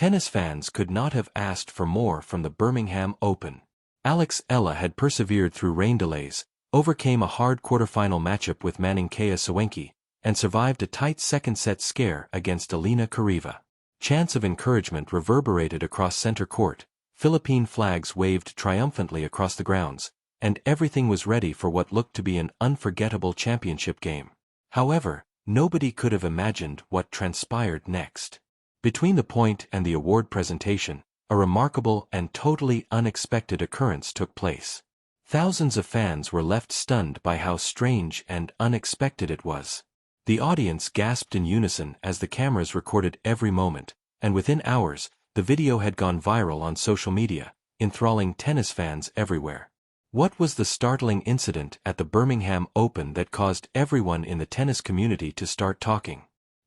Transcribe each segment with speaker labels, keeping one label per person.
Speaker 1: Tennis fans could not have asked for more from the Birmingham Open. Ella had persevered through rain delays, overcame a hard quarterfinal matchup with Maninkaia Sawenki, and survived a tight second-set scare against Elena Kariva. Chants of encouragement reverberated across center court, Philippine flags waved triumphantly across the grounds, and everything was ready for what looked to be an unforgettable championship game. However, nobody could have imagined what transpired next. Between the point and the award presentation, a remarkable and totally unexpected occurrence took place. Thousands of fans were left stunned by how strange and unexpected it was. The audience gasped in unison as the cameras recorded every moment, and within hours, the video had gone viral on social media, enthralling tennis fans everywhere. What was the startling incident at the Birmingham Open that caused everyone in the tennis community to start talking?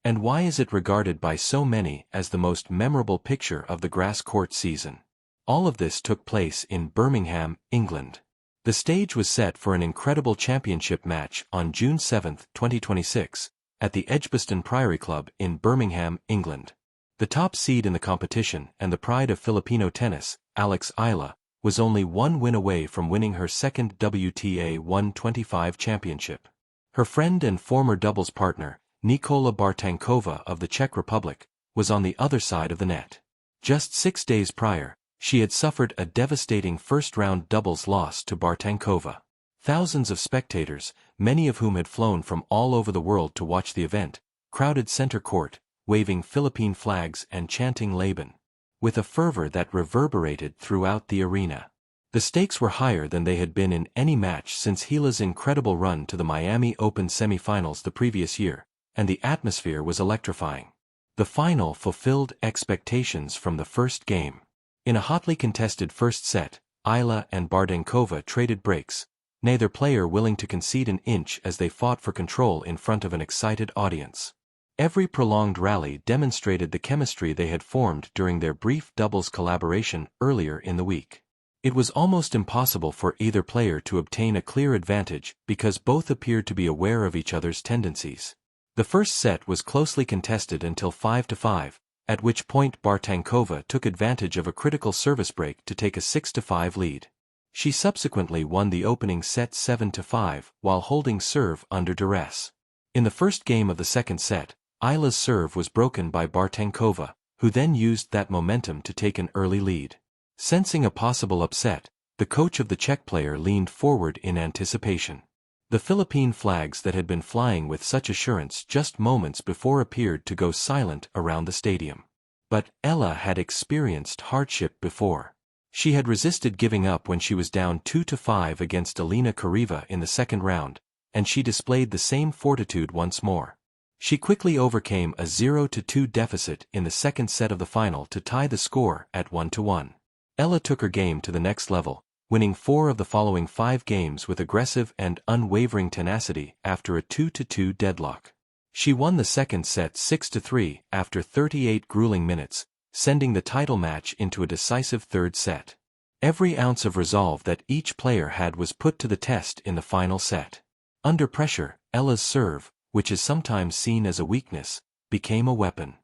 Speaker 1: And why is it regarded by so many as the most memorable picture of the grass court season? All of this took place in Birmingham, England. The stage was set for an incredible championship match on June 7, 2026, at the Edgbaston Priory Club in Birmingham, England. The top seed in the competition and the pride of Filipino tennis, Ella, was only one win away from winning her second WTA 125 championship. Her friend and former doubles partner, Nikola Bartankova of the Czech Republic, was on the other side of the net. Just 6 days prior, she had suffered a devastating first-round doubles loss to Bartankova. Thousands of spectators, many of whom had flown from all over the world to watch the event, crowded center court, waving Philippine flags and chanting Laban, with a fervor that reverberated throughout the arena. The stakes were higher than they had been in any match since Gila's incredible run to the Miami Open semifinals the previous year, and the atmosphere was electrifying. The final fulfilled expectations from the first game. In a hotly contested first set, Ella and Bartankova traded breaks, neither player willing to concede an inch as they fought for control in front of an excited audience. Every prolonged rally demonstrated the chemistry they had formed during their brief doubles collaboration earlier in the week. It was almost impossible for either player to obtain a clear advantage because both appeared to be aware of each other's tendencies. The first set was closely contested until 5-5, at which point Bartankova took advantage of a critical service break to take a 6-5 lead. She subsequently won the opening set 7-5 while holding serve under duress. In the first game of the second set, Ella's serve was broken by Bartankova, who then used that momentum to take an early lead. Sensing a possible upset, the coach of the Czech player leaned forward in anticipation. The Philippine flags that had been flying with such assurance just moments before appeared to go silent around the stadium. But Ella had experienced hardship before. She had resisted giving up when she was down 2-5 against Elena Kariva in the second round, and she displayed the same fortitude once more. She quickly overcame a 0-2 deficit in the second set of the final to tie the score at 1-1. Ella took her game to the next level, winning 4 of the following 5 games with aggressive and unwavering tenacity after a 2-2 deadlock. She won the second set 6-3 after 38 grueling minutes, sending the title match into a decisive third set. Every ounce of resolve that each player had was put to the test in the final set. Under pressure, Ella's serve, which is sometimes seen as a weakness, became a weapon.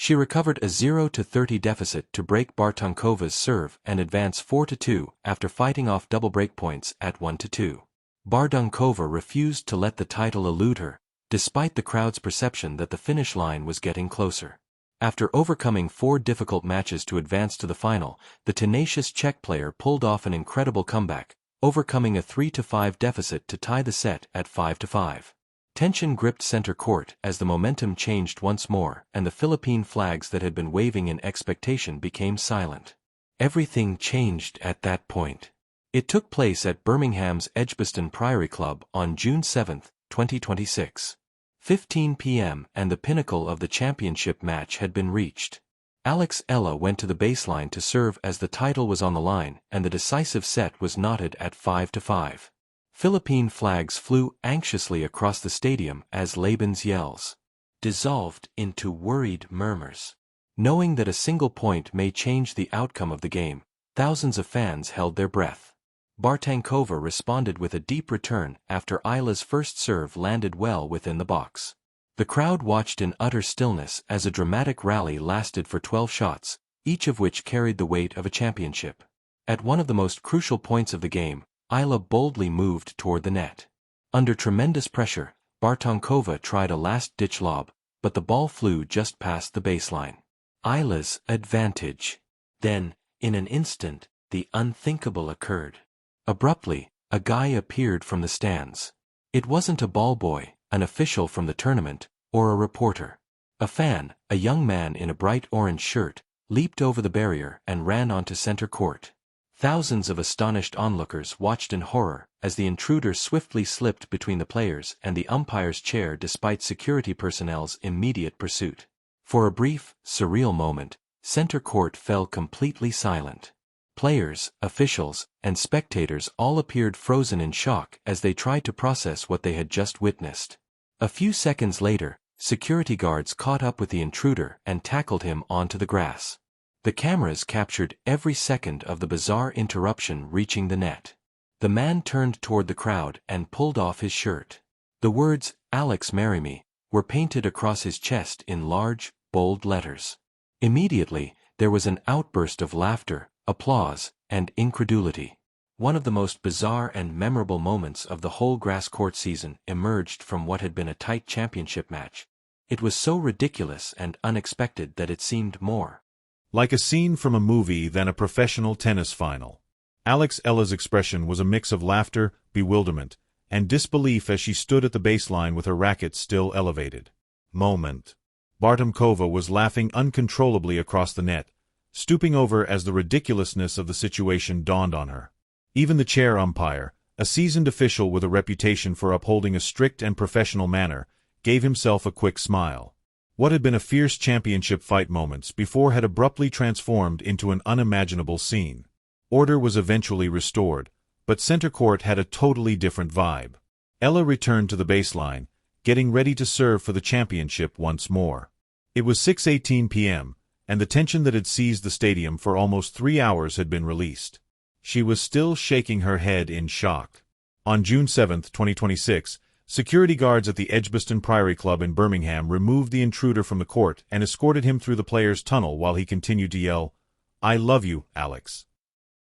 Speaker 1: She recovered a 0-30 deficit to break Bartankova's serve and advance 4-2 after fighting off double break points at 1-2. Bartankova refused to let the title elude her, despite the crowd's perception that the finish line was getting closer. After overcoming 4 difficult matches to advance to the final, the tenacious Czech player pulled off an incredible comeback, overcoming a 3-5 deficit to tie the set at 5-5. Tension gripped center court as the momentum changed once more and the Philippine flags that had been waving in expectation became silent. Everything changed at that point. It took place at Birmingham's Edgbaston Priory Club on June 7, 2026. 15 p.m. and the pinnacle of the championship match had been reached. Ella went to the baseline to serve as the title was on the line and the decisive set was knotted at 5-5. Philippine flags flew anxiously across the stadium as Laban's yells dissolved into worried murmurs. Knowing that a single point may change the outcome of the game, thousands of fans held their breath. Bartankova responded with a deep return after Ella's first serve landed well within the box. The crowd watched in utter stillness as a dramatic rally lasted for 12 shots, each of which carried the weight of a championship. At one of the most crucial points of the game, Isla boldly moved toward the net. Under tremendous pressure, Bartonkova tried a last-ditch lob, but the ball flew just past the baseline. Isla's advantage. Then, in an instant, the unthinkable occurred. Abruptly, a guy appeared from the stands. It wasn't a ball boy, an official from the tournament, or a reporter. A fan, a young man in a bright orange shirt, leaped over the barrier and ran onto center court. Thousands of astonished onlookers watched in horror as the intruder swiftly slipped between the players and the umpire's chair despite security personnel's immediate pursuit. For a brief, surreal moment, center court fell completely silent. Players, officials, and spectators all appeared frozen in shock as they tried to process what they had just witnessed. A few seconds later, security guards caught up with the intruder and tackled him onto the grass. The cameras captured every second of the bizarre interruption reaching the net. The man turned toward the crowd and pulled off his shirt. The words, "Alex, marry me," were painted across his chest in large, bold letters. Immediately, there was an outburst of laughter, applause, and incredulity. One of the most bizarre and memorable moments of the whole grass court season emerged from what had been a tight championship match. It was so ridiculous and unexpected that it seemed more
Speaker 2: like a scene from a movie than a professional tennis final. Alex Ella's expression was a mix of laughter, bewilderment, and disbelief as she stood at the baseline with her racket still elevated. Bartonkova was laughing uncontrollably across the net, stooping over as the ridiculousness of the situation dawned on her. Even the chair umpire, a seasoned official with a reputation for upholding a strict and professional manner, gave himself a quick smile. What had been a fierce championship fight moments before had abruptly transformed into an unimaginable scene. Order was eventually restored, but center court had a totally different vibe. Ella returned to the baseline, getting ready to serve for the championship once more. It was 6:18 p.m., and the tension that had seized the stadium for almost 3 hours had been released. She was still shaking her head in shock. On June 7, 2026, security guards at the Edgbaston Priory Club in Birmingham removed the intruder from the court and escorted him through the players' tunnel while he continued to yell, "I love you, Alex."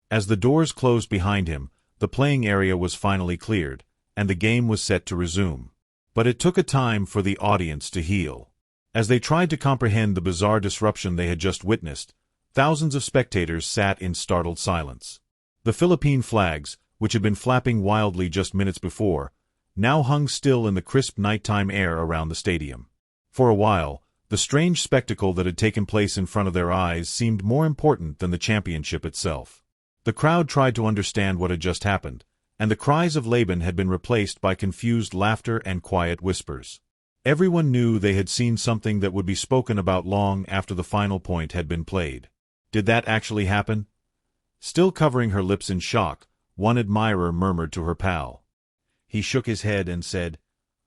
Speaker 2: As the doors closed behind him, the playing area was finally cleared, and the game was set to resume. But it took a time for the audience to heal. As they tried to comprehend the bizarre disruption they had just witnessed, thousands of spectators sat in startled silence. The Philippine flags, which had been flapping wildly just minutes before, now hung still in the crisp nighttime air around the stadium. For a while, the strange spectacle that had taken place in front of their eyes seemed more important than the championship itself. The crowd tried to understand what had just happened, and the cries of Laban had been replaced by confused laughter and quiet whispers. Everyone knew they had seen something that would be spoken about long after the final point had been played. Did that actually happen? Still covering her lips in shock, one admirer murmured to her pal. He shook his head and said,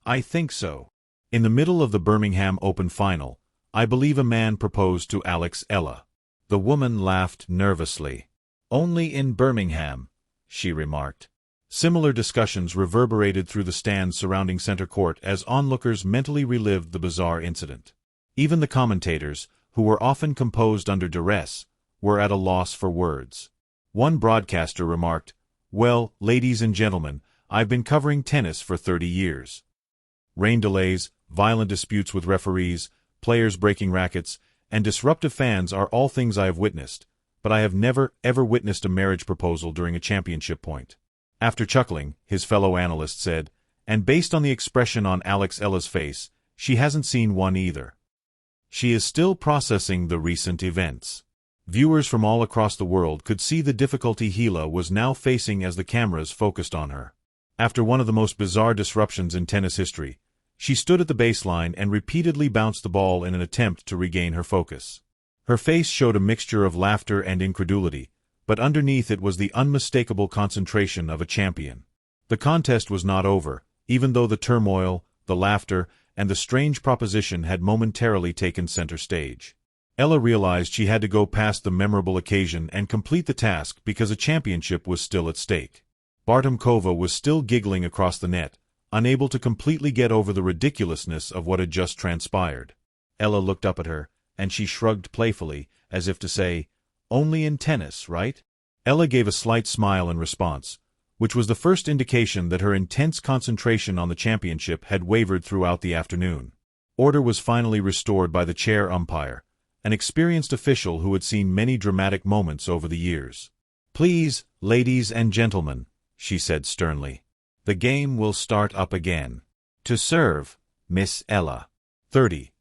Speaker 2: "I think so." In the middle of the Birmingham Open final, I believe a man proposed to Alex Ella. The woman laughed nervously. "Only in Birmingham," she remarked. Similar discussions reverberated through the stands surrounding center court as onlookers mentally relived the bizarre incident. Even the commentators, who were often composed under duress, were at a loss for words. One broadcaster remarked, "Well, ladies and gentlemen, I've been covering tennis for 30 years. Rain delays, violent disputes with referees, players breaking rackets, and disruptive fans are all things I have witnessed, but I have never, ever witnessed a marriage proposal during a championship point." After chuckling, his fellow analyst said, "And based on the expression on Alex Ella's face, she hasn't seen one either. She is still processing the recent events." Viewers from all across the world could see the difficulty Hila was now facing as the cameras focused on her. After one of the most bizarre disruptions in tennis history, she stood at the baseline and repeatedly bounced the ball in an attempt to regain her focus. Her face showed a mixture of laughter and incredulity, but underneath it was the unmistakable concentration of a champion. The contest was not over, even though the turmoil, the laughter, and the strange proposition had momentarily taken center stage. Ella realized she had to go past the memorable occasion and complete the task because a championship was still at stake. Bartonkova was still giggling across the net, unable to completely get over the ridiculousness of what had just transpired. Ella looked up at her, and she shrugged playfully, as if to say, "Only in tennis, right?" Ella gave a slight smile in response, which was the first indication that her intense concentration on the championship had wavered throughout the afternoon. Order was finally restored by the chair umpire, an experienced official who had seen many dramatic moments over the years. "Please, ladies and gentlemen," she said sternly. "The game will start up again. To serve, Miss Ella." 30.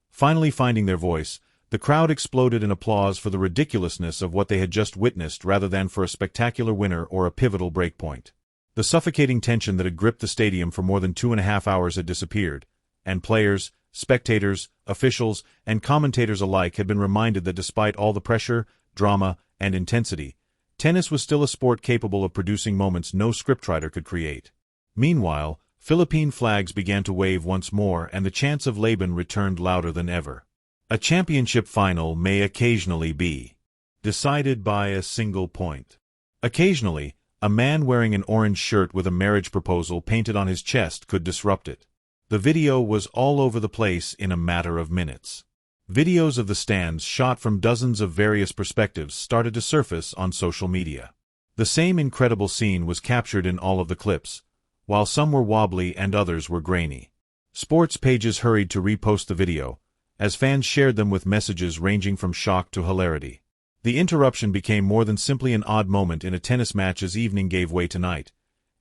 Speaker 2: Finally finding their voice, the crowd exploded in applause for the ridiculousness of what they had just witnessed rather than for a spectacular winner or a pivotal breakpoint. The suffocating tension that had gripped the stadium for more than 2.5 hours had disappeared, and players, spectators, officials, and commentators alike had been reminded that despite all the pressure, drama, and intensity, tennis was still a sport capable of producing moments no scriptwriter could create. Meanwhile, Philippine flags began to wave once more and the chants of Laban returned louder than ever. A championship final may occasionally be decided by a single point. Occasionally, a man wearing an orange shirt with a marriage proposal painted on his chest could disrupt it. The video was all over the place in a matter of minutes. Videos of the stands shot from dozens of various perspectives started to surface on social media. The same incredible scene was captured in all of the clips, while some were wobbly and others were grainy. Sports pages hurried to repost the video, as fans shared them with messages ranging from shock to hilarity. The interruption became more than simply an odd moment in a tennis match as evening gave way to night.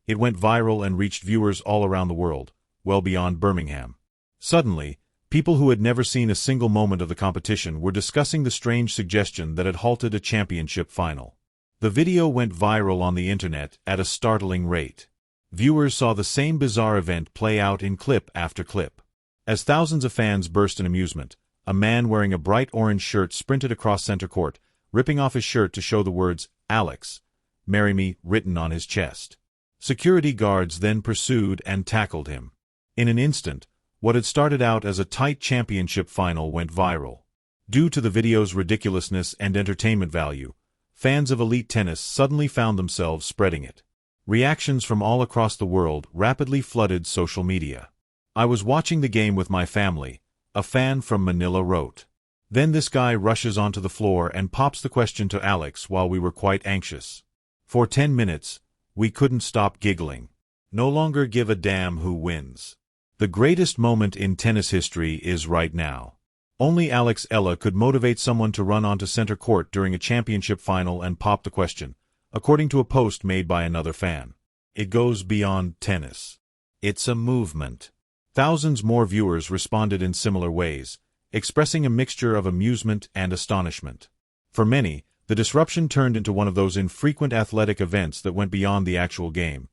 Speaker 2: It went viral and reached viewers all around the world, well beyond Birmingham. Suddenly, people who had never seen a single moment of the competition were discussing the strange suggestion that had halted a championship final. The video went viral on the internet at a startling rate. Viewers saw the same bizarre event play out in clip after clip. As thousands of fans burst in amusement, a man wearing a bright orange shirt sprinted across center court, ripping off his shirt to show the words, "Alex, marry me," written on his chest. Security guards then pursued and tackled him. In an instant, what had started out as a tight championship final went viral. Due to the video's ridiculousness and entertainment value, fans of elite tennis suddenly found themselves spreading it. Reactions from all across the world rapidly flooded social media. "I was watching the game with my family," a fan from Manila wrote. "Then this guy rushes onto the floor and pops the question to Alex while we were quite anxious. For 10 minutes, we couldn't stop giggling. No longer give a damn who wins. The greatest moment in tennis history is right now. Only Alex Ella could motivate someone to run onto center court during a championship final and pop the question," according to a post made by another fan. "It goes beyond tennis. It's a movement." Thousands more viewers responded in similar ways, expressing a mixture of amusement and astonishment. For many, the disruption turned into one of those infrequent athletic events that went beyond the actual game.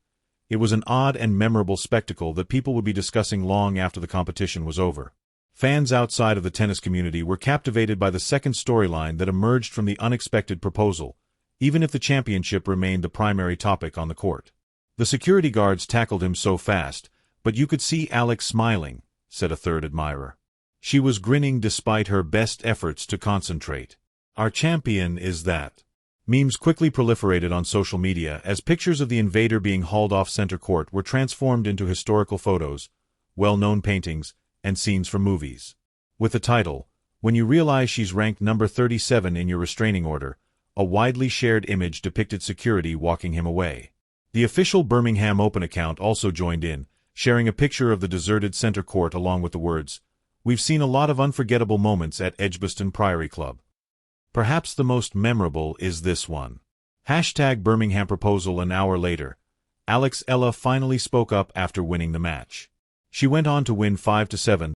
Speaker 2: It was an odd and memorable spectacle that people would be discussing long after the competition was over. Fans outside of the tennis community were captivated by the second storyline that emerged from the unexpected proposal, even if the championship remained the primary topic on the court. "The security guards tackled him so fast, but you could see Alex smiling," said a third admirer. "She was grinning despite her best efforts to concentrate. Our champion is that." Memes quickly proliferated on social media as pictures of the invader being hauled off center court were transformed into historical photos, well-known paintings, and scenes from movies. With the title, "When You Realize She's Ranked Number 37 in Your Restraining Order," a widely shared image depicted security walking him away. The official Birmingham Open account also joined in, sharing a picture of the deserted center court along with the words, "We've seen a lot of unforgettable moments at Edgbaston Priory Club. Perhaps the most memorable is this one." #Birmingham Proposal. An hour later, Alex Ella finally spoke up after winning the match. She went on to win 5-7,